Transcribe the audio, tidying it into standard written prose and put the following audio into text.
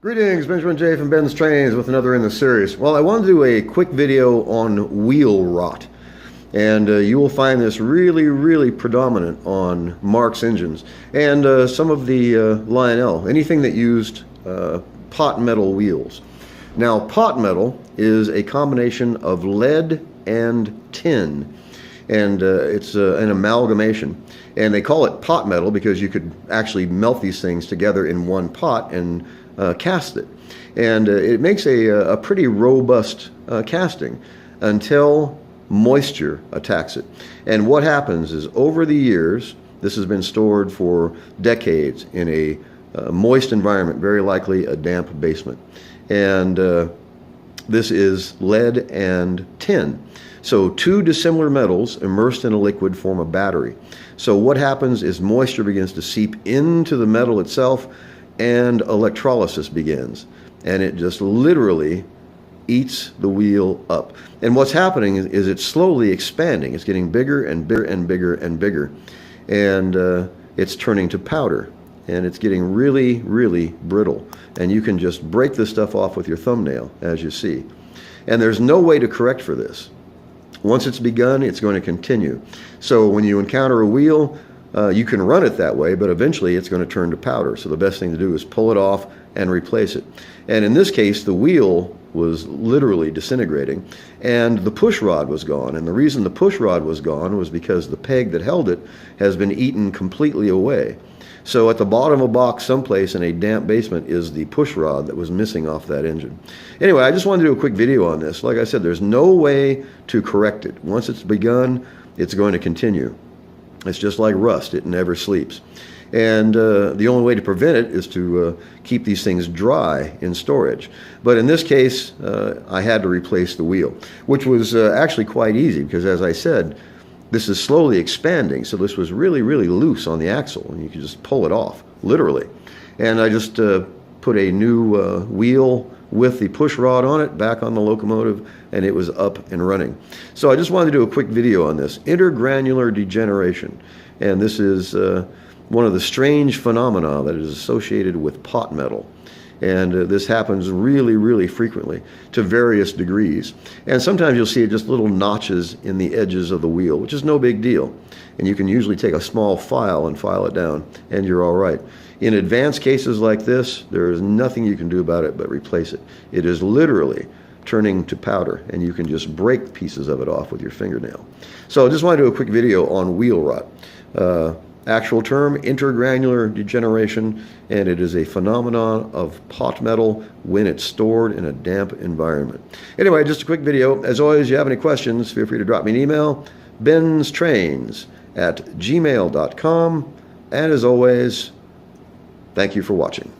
Greetings, Benjamin J. from BENZTRAINZ with another in the series. Well, I want to do a quick video on wheel rot. And you will find this really predominant on Marx engines and some of the Lionel, anything that used pot metal wheels. Now, pot metal is a combination of lead and tin, and it's an amalgamation. And they call it pot metal because you could actually melt these things together in one pot and cast it. And it makes a pretty robust casting until moisture attacks it. And what happens is, over the years, this has been stored for decades in a moist environment, very likely a damp basement. And this is lead and tin. So two dissimilar metals immersed in a liquid form a battery. So what happens is moisture begins to seep into the metal itself and electrolysis begins. And it just literally eats the wheel up. And what's happening is it's slowly expanding. It's getting bigger and bigger and bigger and bigger. And it's turning to powder. And it's getting really brittle. And you can just break this stuff off with your thumbnail, as you see. And there's no way to correct for this. Once it's begun, it's going to continue. So when you encounter a wheel, you can run it that way, but eventually it's going to turn to powder. So the best thing to do is pull it off and replace it. And in this case, the wheel was literally disintegrating, and the push rod was gone. And the reason the push rod was gone was because the peg that held it has been eaten completely away. So at the bottom of a box someplace in a damp basement is the push rod that was missing off that engine. Anyway, I just wanted to do a quick video on this. Like I said, there's no way to correct it. Once it's begun, it's going to continue. It's just like rust. It never sleeps. And the only way to prevent it is to keep these things dry in storage. But in this case, I had to replace the wheel, which was actually quite easy because, as I said, this is slowly expanding. So this was really loose on the axle, and you could just pull it off, literally. And I just put a new wheel with the push rod on it back on the locomotive, and it was up and running. So I just wanted to do a quick video on this intergranular degeneration. And this is one of the strange phenomena that is associated with pot metal. And this happens really frequently to various degrees. And sometimes you'll see just little notches in the edges of the wheel, which is no big deal. And you can usually take a small file and file it down, and you're all right. In advanced cases like this, there is nothing you can do about it but replace it. It is literally turning to powder, and you can just break pieces of it off with your fingernail. So I just want to do a quick video on wheel rot. Actual term, intergranular degeneration, and it is a phenomenon of pot metal when it's stored in a damp environment. Anyway, just a quick video. As always, if you have any questions, feel free to drop me an email, BENZTRAINZ@gmail.com. And as always, thank you for watching.